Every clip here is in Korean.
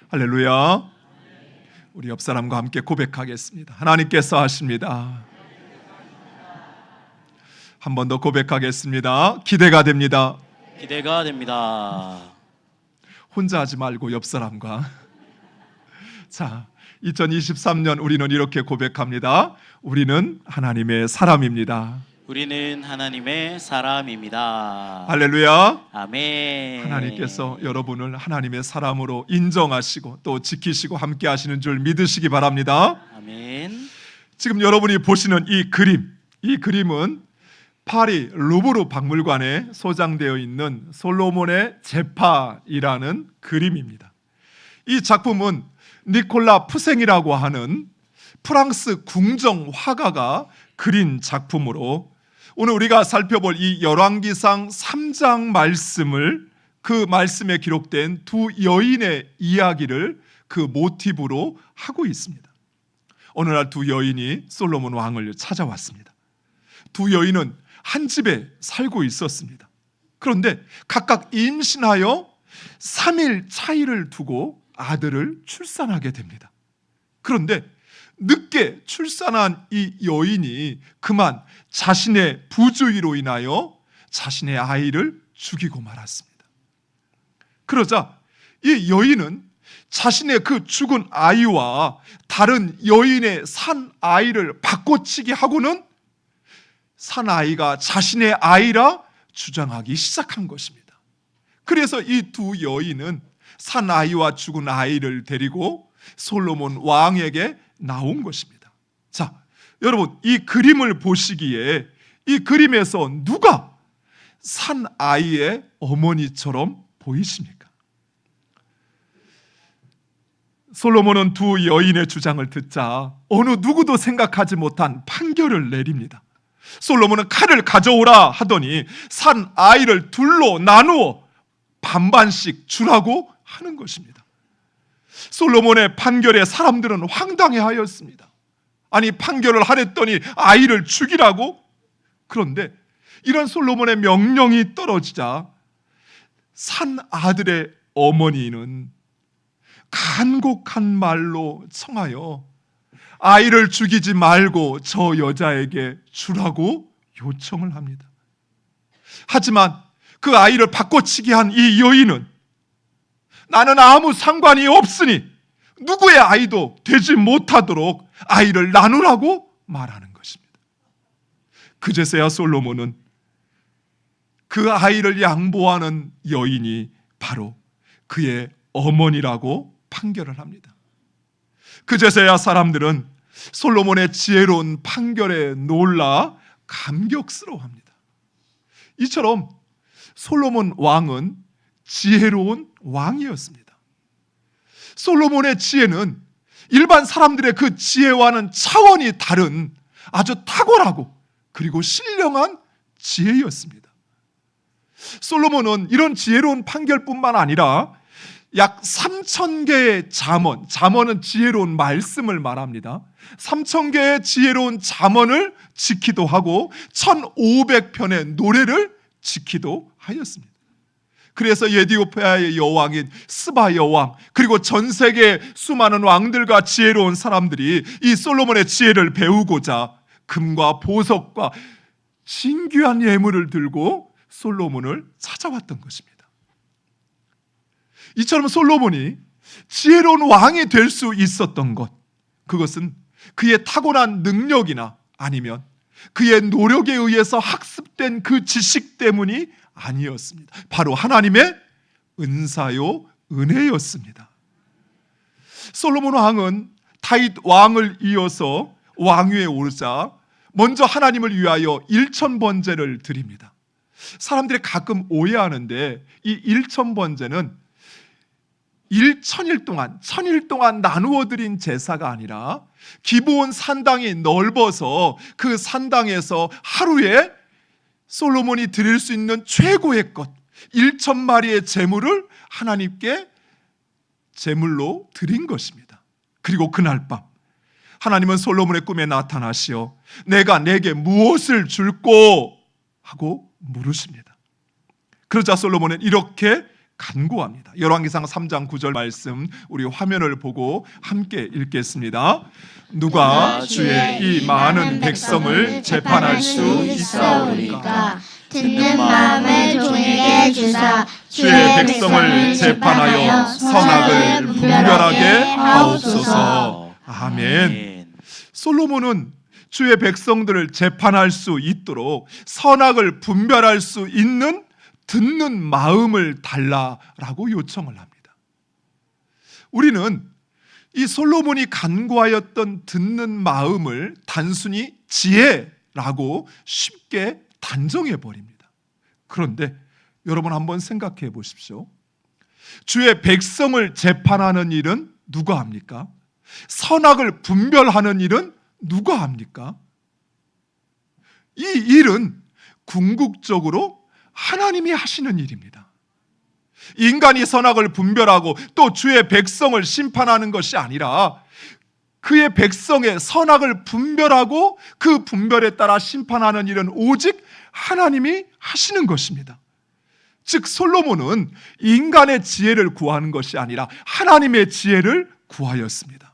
할렐루야. 우리 옆 사람과 함께 고백하겠습니다. 하나님께서 하십니다. 한 번 더 고백하겠습니다. 기대가 됩니다. 기대가 됩니다. 혼자 하지 말고 옆 사람과. 자, 2023년 우리는 이렇게 고백합니다. 우리는 하나님의 사람입니다. 우리는 하나님의 사람입니다. 할렐루야. 아멘. 하나님께서 여러분을 하나님의 사람으로 인정하시고 또 지키시고 함께 하시는 줄 믿으시기 바랍니다. 아멘. 지금 여러분이 보시는 이 그림은 파리 루브르 박물관에 소장되어 있는 솔로몬의 제파이라는 그림입니다. 이 작품은 니콜라 푸생이라고 하는 프랑스 궁정 화가가 그린 작품으로 오늘 우리가 살펴볼 이 열왕기상 3장 말씀을, 그 말씀에 기록된 두 여인의 이야기를 그 모티브로 하고 있습니다. 어느 날 두 여인이 솔로몬 왕을 찾아왔습니다. 두 여인은 한 집에 살고 있었습니다. 그런데 각각 임신하여 3일 차이를 두고 아들을 출산하게 됩니다. 그런데 늦게 출산한 이 여인이 그만 자신의 부주의로 인하여 자신의 아이를 죽이고 말았습니다. 그러자 이 여인은 자신의 그 죽은 아이와 다른 여인의 산 아이를 바꿔치기 하고는 산 아이가 자신의 아이라 주장하기 시작한 것입니다. 그래서 이 두 여인은 산 아이와 죽은 아이를 데리고 솔로몬 왕에게 나온 것입니다. 자, 여러분, 이 그림을 보시기에 이 그림에서 누가 산 아이의 어머니처럼 보이십니까? 솔로몬은 두 여인의 주장을 듣자 어느 누구도 생각하지 못한 판결을 내립니다. 솔로몬은 칼을 가져오라 하더니 산 아이를 둘로 나누어 반반씩 주라고 하는 것입니다. 솔로몬의 판결에 사람들은 황당해하였습니다. 아니, 판결을 하랬더니 아이를 죽이라고? 그런데 이런 솔로몬의 명령이 떨어지자 산 아들의 어머니는 간곡한 말로 청하여 아이를 죽이지 말고 저 여자에게 주라고 요청을 합니다. 하지만 그 아이를 바꿔치기 한 이 여인은 나는 아무 상관이 없으니 누구의 아이도 되지 못하도록 아이를 나누라고 말하는 것입니다. 그제서야 솔로몬은 그 아이를 양보하는 여인이 바로 그의 어머니라고 판결을 합니다. 그제서야 사람들은 솔로몬의 지혜로운 판결에 놀라 감격스러워합니다. 이처럼 솔로몬 왕은 지혜로운 왕이었습니다. 솔로몬의 지혜는 일반 사람들의 그 지혜와는 차원이 다른 아주 탁월하고 그리고 신령한 지혜였습니다. 솔로몬은 이런 지혜로운 판결뿐만 아니라 약 3,000개의 잠언은 지혜로운 말씀을 말합니다. 3,000개의 지혜로운 잠언을 지키도 하고 1,500편의 노래를 지키도 하였습니다. 그래서 에티오피아의 여왕인 스바 여왕, 그리고 전 세계 수많은 왕들과 지혜로운 사람들이 이 솔로몬의 지혜를 배우고자 금과 보석과 신귀한 예물을 들고 솔로몬을 찾아왔던 것입니다. 이처럼 솔로몬이 지혜로운 왕이 될 수 있었던 것, 그것은 그의 타고난 능력이나 아니면 그의 노력에 의해서 학습된 그 지식 때문이 아니었습니다. 바로 하나님의 은사요 은혜였습니다. 솔로몬 왕은 다윗 왕을 이어서 왕위에 오르자 먼저 하나님을 위하여 1,000번제를 드립니다. 사람들이 가끔 오해하는데 이 1,000번제는 1,000일 동안 나누어 드린 제사가 아니라 기브온 산당이 넓어서 그 산당에서 하루에 솔로몬이 드릴 수 있는 최고의 것 1,000마리의 제물을 하나님께 제물로 드린 것입니다. 그리고 그날 밤 하나님은 솔로몬의 꿈에 나타나시어 내가 내게 무엇을 줄꼬 하고 물으십니다. 그러자 솔로몬은 이렇게 간구합니다. 열왕기상 3장 9절 말씀 우리 화면을 보고 함께 읽겠습니다. 누가 주의 이 많은 백성을 재판할 수 있사오리까? 듣는 마음을 종에게 주사 주의 백성을 재판하여 선악을 분별하게 하옵소서. 아멘. 솔로몬은 주의 백성들을 재판할 수 있도록 선악을 분별할 수 있는 듣는 마음을 달라라고 요청을 합니다. 우리는 이 솔로몬이 간구하였던 듣는 마음을 단순히 지혜라고 쉽게 단정해 버립니다. 그런데 여러분 한번 생각해 보십시오. 주의 백성을 재판하는 일은 누가 합니까? 선악을 분별하는 일은 누가 합니까? 이 일은 궁극적으로 하나님이 하시는 일입니다. 인간이 선악을 분별하고 또 주의 백성을 심판하는 것이 아니라 그의 백성의 선악을 분별하고 그 분별에 따라 심판하는 일은 오직 하나님이 하시는 것입니다. 즉 솔로몬은 인간의 지혜를 구하는 것이 아니라 하나님의 지혜를 구하였습니다.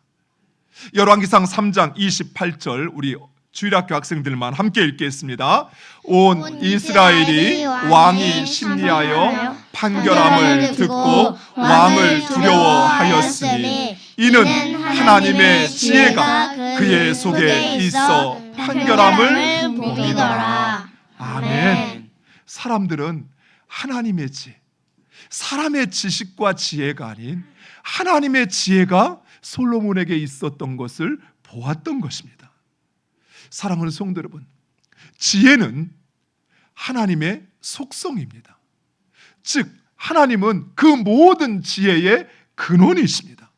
열왕기상 3장 28절 우리 주일학교 학생들만 함께 읽겠습니다. 온 이스라엘이 왕이 심리하여 판결함을 듣고 왕을 두려워하였으니 이는 하나님의 지혜가 그의 속에 있어 판결함을 보이더라. 아멘. 사람들은 하나님의 지혜, 사람의 지식과 지혜가 아닌 하나님의 지혜가 솔로몬에게 있었던 것을 보았던 것입니다. 사랑하는 성도 여러분, 지혜는 하나님의 속성입니다. 즉 하나님은 그 모든 지혜의 근원이십니다.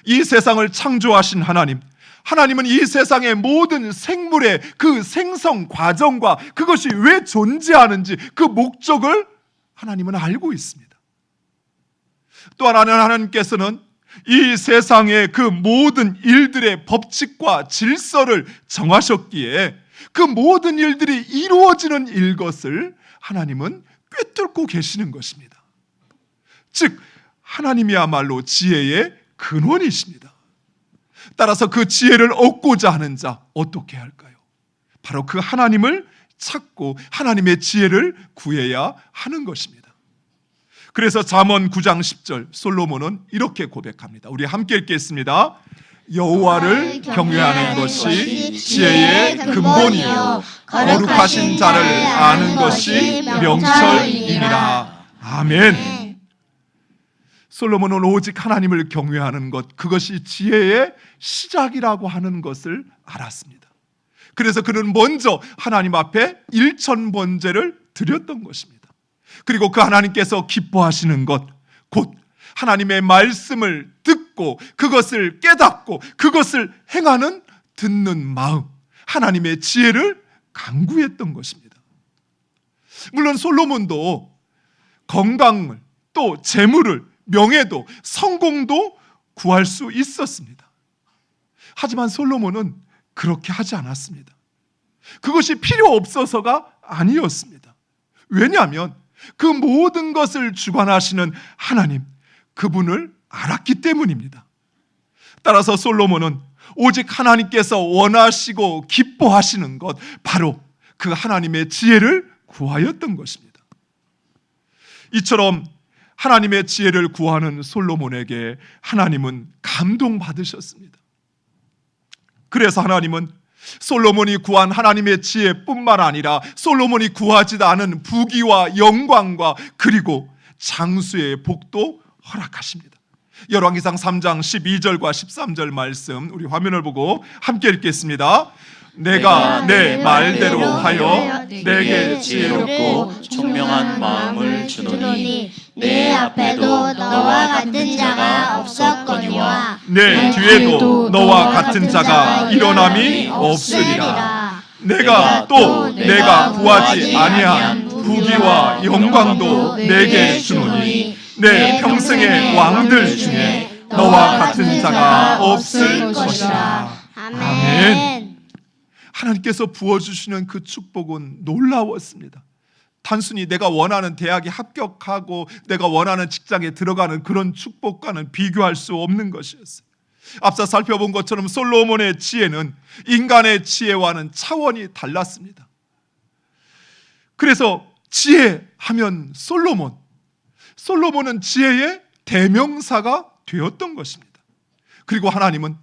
이 세상을 창조하신 하나님은 이 세상의 모든 생물의 그 생성 과정과 그것이 왜 존재하는지 그 목적을 하나님은 알고 있습니다. 또한 하나님께서는 이 세상의 그 모든 일들의 법칙과 질서를 정하셨기에 그 모든 일들이 이루어지는 일것을 하나님은 꿰뚫고 계시는 것입니다. 즉 하나님이야말로 지혜의 근원이십니다. 따라서 그 지혜를 얻고자 하는 자 어떻게 할까요? 바로 그 하나님을 찾고 하나님의 지혜를 구해야 하는 것입니다. 그래서 잠언 9장 10절 솔로몬은 이렇게 고백합니다. 우리 함께 읽겠습니다. 여호와를 경외하는 것이 지혜의 근본이요 거룩하신 자를 아는 것이 명철이니라. 아멘. 솔로몬은 오직 하나님을 경외하는 것, 그것이 지혜의 시작이라고 하는 것을 알았습니다. 그래서 그는 먼저 하나님 앞에 일천번제를 드렸던 것입니다. 그리고 그 하나님께서 기뻐하시는 것, 곧 하나님의 말씀을 듣고 그것을 깨닫고 그것을 행하는 듣는 마음, 하나님의 지혜를 간구했던 것입니다. 물론 솔로몬도 건강을, 또 재물을, 명예도, 성공도 구할 수 있었습니다. 하지만 솔로몬은 그렇게 하지 않았습니다. 그것이 필요 없어서가 아니었습니다. 왜냐하면 그 모든 것을 주관하시는 하나님, 그분을 알았기 때문입니다. 따라서 솔로몬은 오직 하나님께서 원하시고 기뻐하시는 것, 바로 그 하나님의 지혜를 구하였던 것입니다. 이처럼 하나님의 지혜를 구하는 솔로몬에게 하나님은 감동받으셨습니다. 그래서 하나님은 솔로몬이 구한 하나님의 지혜뿐만 아니라 솔로몬이 구하지도 않은 부귀와 영광과 그리고 장수의 복도 허락하십니다. 열왕기상 3장 12절과 13절 말씀 우리 화면을 보고 함께 읽겠습니다. 내가 내 말대로 하여 내게 지혜롭고 총명한 마음을 주노니 내 앞에도 너와 같은 자가 없었거니와 내 뒤에도 너와 같은 자가 일어남이 없으리라. 내가 또 내가 구하지 아니한 부귀와 영광도 내게 주노니 내 평생의 왕들 중에 너와 같은 자가 없을 것이라. 아멘. 하나님께서 부어주시는 그 축복은 놀라웠습니다. 단순히 내가 원하는 대학에 합격하고 내가 원하는 직장에 들어가는 그런 축복과는 비교할 수 없는 것이었어요. 앞서 살펴본 것처럼 솔로몬의 지혜는 인간의 지혜와는 차원이 달랐습니다. 그래서 지혜하면 솔로몬은 지혜의 대명사가 되었던 것입니다. 그리고 하나님은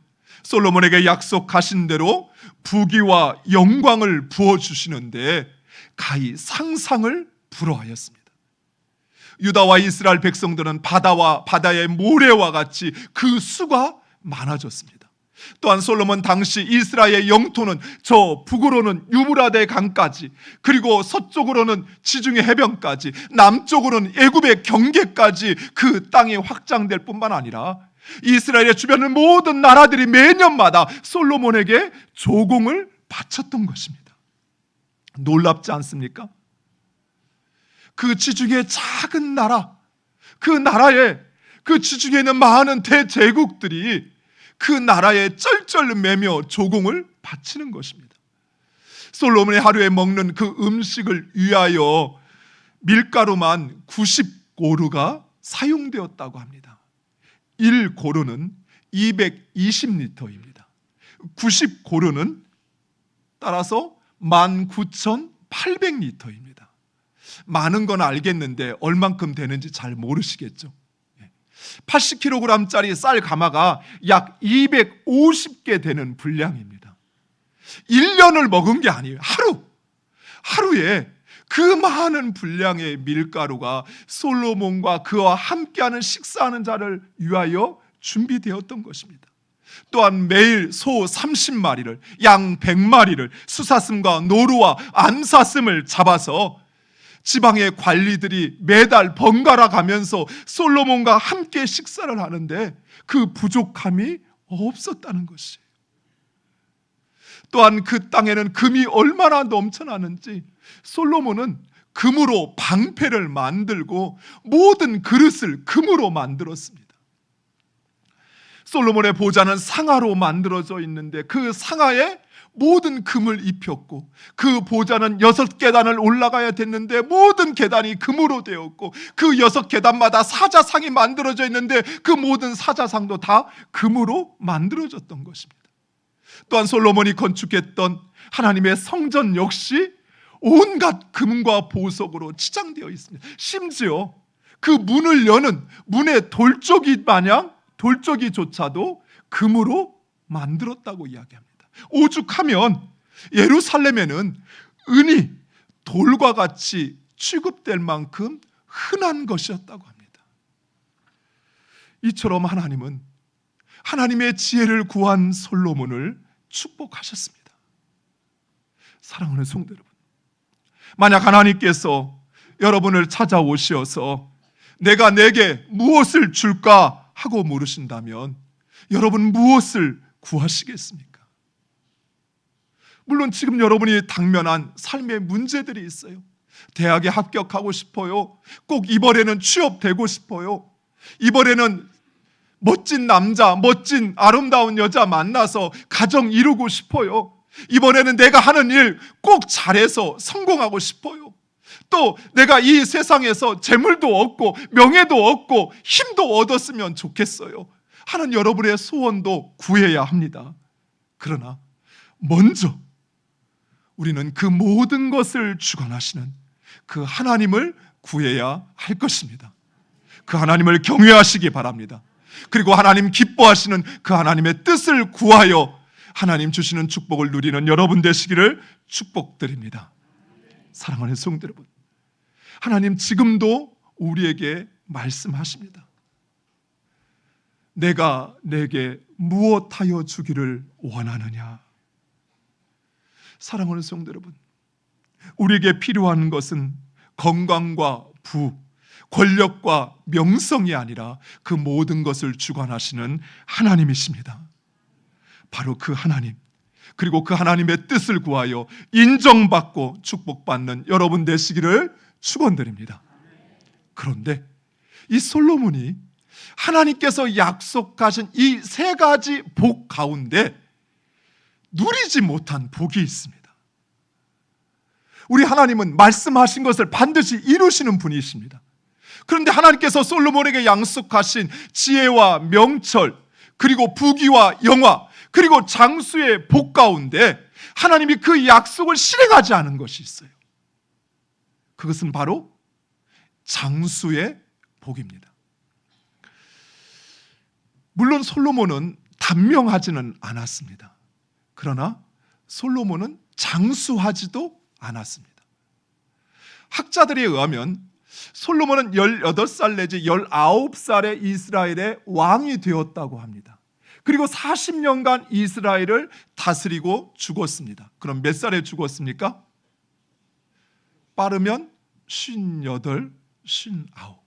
솔로몬에게 약속하신 대로 부귀와 영광을 부어주시는데 가히 상상을 불허하였습니다. 유다와 이스라엘 백성들은 바다와 바다의 모래와 같이 그 수가 많아졌습니다. 또한 솔로몬 당시 이스라엘의 영토는 저 북으로는 유브라데 강까지, 그리고 서쪽으로는 지중해 해변까지, 남쪽으로는 애굽의 경계까지 그 땅이 확장될 뿐만 아니라 이스라엘의 주변의 모든 나라들이 매년마다 솔로몬에게 조공을 바쳤던 것입니다. 놀랍지 않습니까? 그 지중해 작은 나라, 그 나라에 그 지중해 있는 많은 대제국들이 그 나라에 쩔쩔 매며 조공을 바치는 것입니다. 솔로몬이 하루에 먹는 그 음식을 위하여 밀가루만 90고루가 사용되었다고 합니다. 1고루는 220리터입니다. 90고루는 따라서 19,800리터입니다. 많은 건 알겠는데 얼만큼 되는지 잘 모르시겠죠. 80kg짜리 쌀 가마가 약 250개 되는 분량입니다. 1년을 먹은 게 아니에요. 하루에 그 많은 분량의 밀가루가 솔로몬과 그와 함께하는 식사하는 자를 위하여 준비되었던 것입니다. 또한 매일 소 30마리를, 양 100마리를, 수사슴과 노루와 암사슴을 잡아서 지방의 관리들이 매달 번갈아 가면서 솔로몬과 함께 식사를 하는데 그 부족함이 없었다는 것이에요. 또한 그 땅에는 금이 얼마나 넘쳐나는지 솔로몬은 금으로 방패를 만들고 모든 그릇을 금으로 만들었습니다. 솔로몬의 보좌는 상아로 만들어져 있는데 그 상아에 모든 금을 입혔고, 그 보좌는 6계단을 올라가야 됐는데 모든 계단이 금으로 되었고, 그 6계단마다 사자상이 만들어져 있는데 그 모든 사자상도 다 금으로 만들어졌던 것입니다. 또한 솔로몬이 건축했던 하나님의 성전 역시 온갖 금과 보석으로 치장되어 있습니다. 심지어 그 문을 여는 문의 돌조기조차도 금으로 만들었다고 이야기합니다. 오죽하면 예루살렘에는 은이 돌과 같이 취급될 만큼 흔한 것이었다고 합니다. 이처럼 하나님은 하나님의 지혜를 구한 솔로몬을 축복하셨습니다. 사랑하는 성도 여러분, 만약 하나님께서 여러분을 찾아오셔서 내가 내게 무엇을 줄까 하고 물으신다면 여러분 무엇을 구하시겠습니까? 물론 지금 여러분이 당면한 삶의 문제들이 있어요. 대학에 합격하고 싶어요. 꼭 이번에는 취업되고 싶어요. 이번에는 멋진 남자, 멋진 아름다운 여자 만나서 가정 이루고 싶어요. 이번에는 내가 하는 일 꼭 잘해서 성공하고 싶어요. 또 내가 이 세상에서 재물도 얻고 명예도 얻고 힘도 얻었으면 좋겠어요 하는 여러분의 소원도 구해야 합니다. 그러나 먼저 우리는 그 모든 것을 주관하시는 그 하나님을 구해야 할 것입니다. 그 하나님을 경외하시기 바랍니다. 그리고 하나님 기뻐하시는 그 하나님의 뜻을 구하여 하나님 주시는 축복을 누리는 여러분 되시기를 축복드립니다. 사랑하는 성도 여러분, 하나님 지금도 우리에게 말씀하십니다. 내가 내게 무엇하여 주기를 원하느냐. 사랑하는 성도 여러분, 우리에게 필요한 것은 건강과 부, 권력과 명성이 아니라 그 모든 것을 주관하시는 하나님이십니다. 바로 그 하나님, 그리고 그 하나님의 뜻을 구하여 인정받고 축복받는 여러분 되시기를 축원드립니다. 그런데 이 솔로몬이 하나님께서 약속하신 이 3가지 복 가운데 누리지 못한 복이 있습니다. 우리 하나님은 말씀하신 것을 반드시 이루시는 분이십니다. 그런데 하나님께서 솔로몬에게 약속하신 지혜와 명철, 그리고 부귀와 영화, 그리고 장수의 복 가운데 하나님이 그 약속을 실행하지 않은 것이 있어요. 그것은 바로 장수의 복입니다. 물론 솔로몬은 단명하지는 않았습니다. 그러나 솔로몬은 장수하지도 않았습니다. 학자들에 의하면 솔로몬은 18살 내지 19살에 이스라엘의 왕이 되었다고 합니다. 그리고 40년간 이스라엘을 다스리고 죽었습니다. 그럼 몇 살에 죽었습니까? 빠르면 58, 59.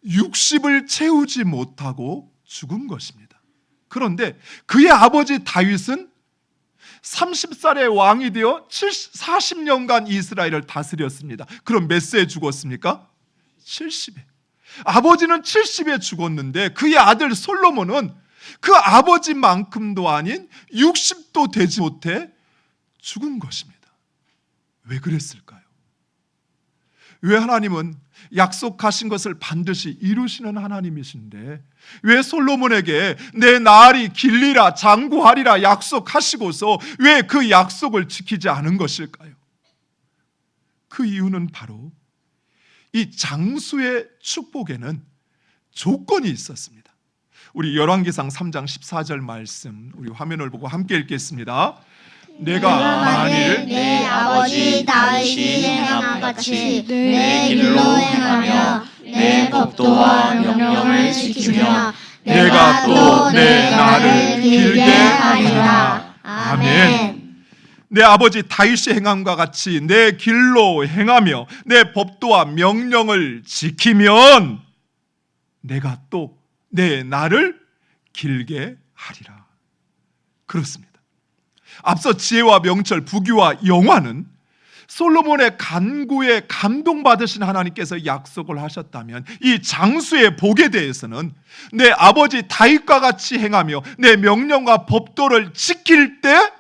60을 채우지 못하고 죽은 것입니다. 그런데 그의 아버지 다윗은 30살에 왕이 되어 40년간 이스라엘을 다스렸습니다. 그럼 몇 세에 죽었습니까? 70에. 아버지는 70에 죽었는데 그의 아들 솔로몬은 그 아버지만큼도 아닌 60도 되지 못해 죽은 것입니다. 왜 그랬을까요? 왜 하나님은 약속하신 것을 반드시 이루시는 하나님이신데 왜 솔로몬에게 내 날이 길리라 장구하리라 약속하시고서 왜 그 약속을 지키지 않은 것일까요? 그 이유는 바로 이 장수의 축복에는 조건이 있었습니다. 우리 열왕기상 3장 14절 말씀 우리 화면을 보고 함께 읽겠습니다. 내가 만일 내 아버지 다윗이 행한 같이 내 길로 행하며 내 법도와 명령을 지키며 내가 또 내 날을 길게 하리라. 아멘. 내 아버지 다윗이 행함과 같이 내 길로 행하며 내 법도와 명령을 지키면 내가 또 내 날을 길게 하리라. 그렇습니다. 앞서 지혜와 명철, 부귀와 영화는 솔로몬의 간구에 감동받으신 하나님께서 약속을 하셨다면 이 장수의 복에 대해서는 내 아버지 다윗과 같이 행하며 내 명령과 법도를 지킬 때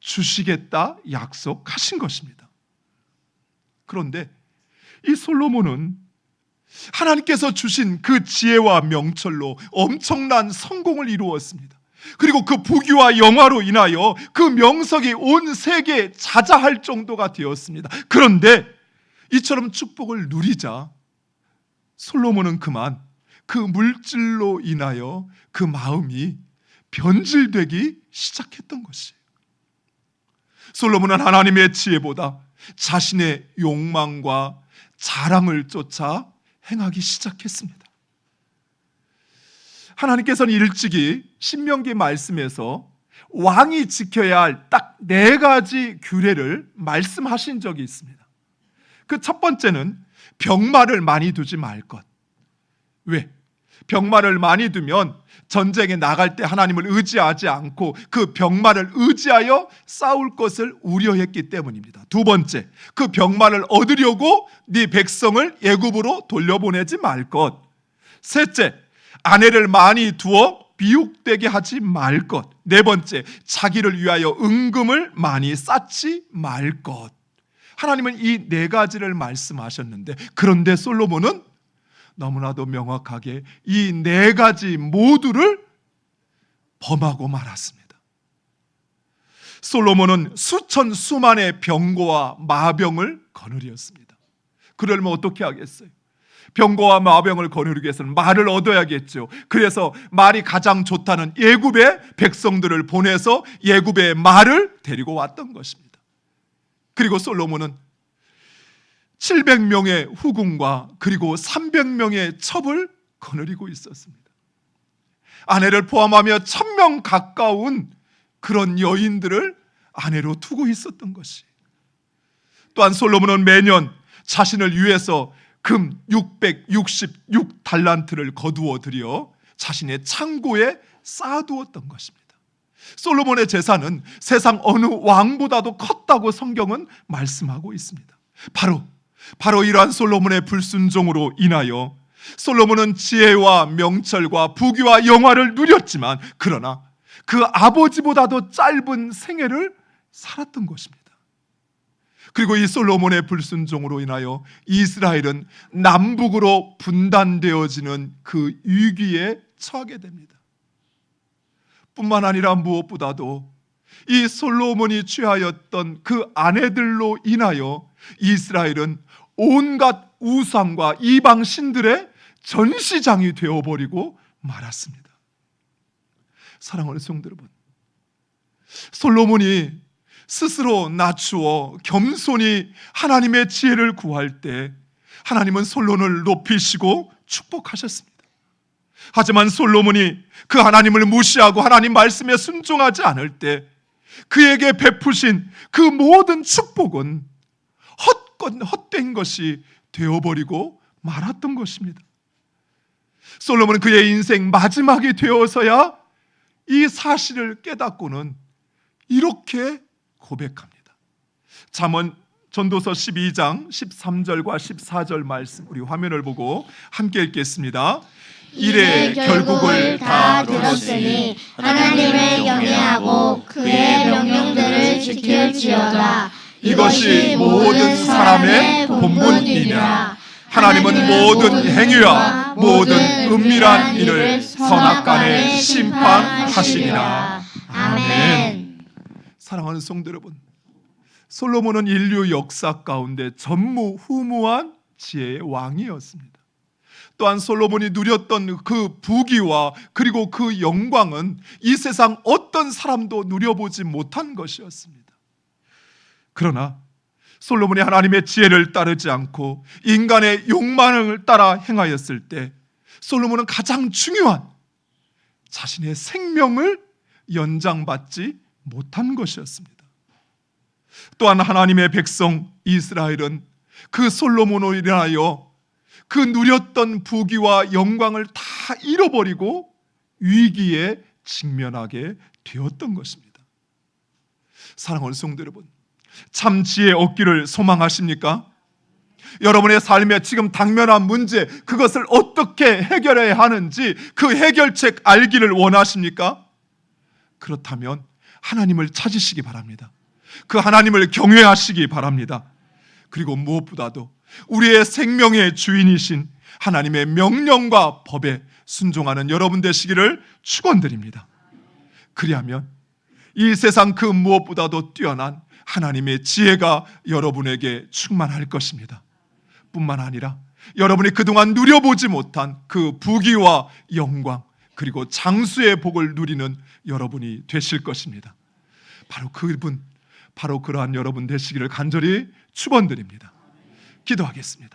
주시겠다 약속하신 것입니다. 그런데 이 솔로몬은 하나님께서 주신 그 지혜와 명철로 엄청난 성공을 이루었습니다. 그리고 그 부귀와 영화로 인하여 그 명석이 온 세계에 자자할 정도가 되었습니다. 그런데 이처럼 축복을 누리자 솔로몬은 그만 그 물질로 인하여 그 마음이 변질되기 시작했던 것이에요. 솔로몬은 하나님의 지혜보다 자신의 욕망과 자랑을 쫓아 행하기 시작했습니다. 하나님께서는 일찍이 신명기 말씀에서 왕이 지켜야 할 딱 4가지 규례를 말씀하신 적이 있습니다. 그 첫 번째는 병마를 많이 두지 말 것. 왜? 병마를 많이 두면 전쟁에 나갈 때 하나님을 의지하지 않고 그 병마를 의지하여 싸울 것을 우려했기 때문입니다. 두 번째, 그 병마를 얻으려고 네 백성을 애굽으로 돌려보내지 말 것. 셋째, 아내를 많이 두어 비옥되게 하지 말 것. 네 번째, 자기를 위하여 은금을 많이 쌓지 말 것. 하나님은 이 4가지를 말씀하셨는데 그런데 솔로몬은 너무나도 명확하게 이 4가지 모두를 범하고 말았습니다. 솔로몬은 수천 수만의 병거와 마병을 거느렸습니다. 그러려면 어떻게 하겠어요? 병거와 마병을 거느리기 위해서는 말을 얻어야겠죠. 그래서 말이 가장 좋다는 예굽의 백성들을 보내서 예굽의 말을 데리고 왔던 것입니다. 그리고 솔로몬은 700명의 후궁과 그리고 300명의 첩을 거느리고 있었습니다. 아내를 포함하며 1000명 가까운 그런 여인들을 아내로 두고 있었던 것이. 또한 솔로몬은 매년 자신을 위해서 금 666달란트를 거두어 들여 자신의 창고에 쌓아두었던 것입니다. 솔로몬의 재산은 세상 어느 왕보다도 컸다고 성경은 말씀하고 있습니다. 바로 이러한 솔로몬의 불순종으로 인하여 솔로몬은 지혜와 명철과 부귀와 영화를 누렸지만 그러나 그 아버지보다도 짧은 생애를 살았던 것입니다. 그리고 이 솔로몬의 불순종으로 인하여 이스라엘은 남북으로 분단되어지는 그 위기에 처하게 됩니다. 뿐만 아니라 무엇보다도 이 솔로몬이 취하였던 그 아내들로 인하여 이스라엘은 온갖 우상과 이방 신들의 전시장이 되어버리고 말았습니다. 사랑하는 성도 여러분, 솔로몬이 스스로 낮추어 겸손히 하나님의 지혜를 구할 때 하나님은 솔로몬을 높이시고 축복하셨습니다. 하지만 솔로몬이 그 하나님을 무시하고 하나님 말씀에 순종하지 않을 때 그에게 베푸신 그 모든 축복은 헛된 것이 되어버리고 말았던 것입니다. 솔로몬은 그의 인생 마지막이 되어서야 이 사실을 깨닫고는 이렇게 고백합니다. 잠언 전도서 12장 13절과 14절 말씀, 우리 화면을 보고 함께 읽겠습니다. 이래 결국을 다 들었으니 하나님을 경외하고 그의 명령들을 지킬지어다. 이것이 모든 사람의 본분이니라. 하나님은 모든 행위와 모든 은밀한 일을 선악간에 심판하시니라. 아멘. 사랑하는 성도 여러분, 솔로몬은 인류 역사 가운데 전무후무한 지혜의 왕이었습니다. 또한 솔로몬이 누렸던 그 부귀와 그리고 그 영광은 이 세상 어떤 사람도 누려보지 못한 것이었습니다. 그러나 솔로몬이 하나님의 지혜를 따르지 않고 인간의 욕망을 따라 행하였을 때 솔로몬은 가장 중요한 자신의 생명을 연장받지 못한 것이었습니다. 또한 하나님의 백성 이스라엘은 그 솔로몬으로 인하여 그 누렸던 부귀와 영광을 다 잃어버리고 위기에 직면하게 되었던 것입니다. 사랑하는 성도 여러분, 참 지혜 얻기를 소망하십니까? 여러분의 삶에 지금 당면한 문제, 그것을 어떻게 해결해야 하는지 그 해결책 알기를 원하십니까? 그렇다면 하나님을 찾으시기 바랍니다. 그 하나님을 경외하시기 바랍니다. 그리고 무엇보다도 우리의 생명의 주인이신 하나님의 명령과 법에 순종하는 여러분 되시기를 축원드립니다. 그리하면 이 세상 그 무엇보다도 뛰어난 하나님의 지혜가 여러분에게 충만할 것입니다. 뿐만 아니라 여러분이 그동안 누려보지 못한 그 부귀와 영광 그리고 장수의 복을 누리는 여러분이 되실 것입니다. 바로 그분, 바로 그러한 여러분 되시기를 간절히 축원드립니다. 기도하겠습니다.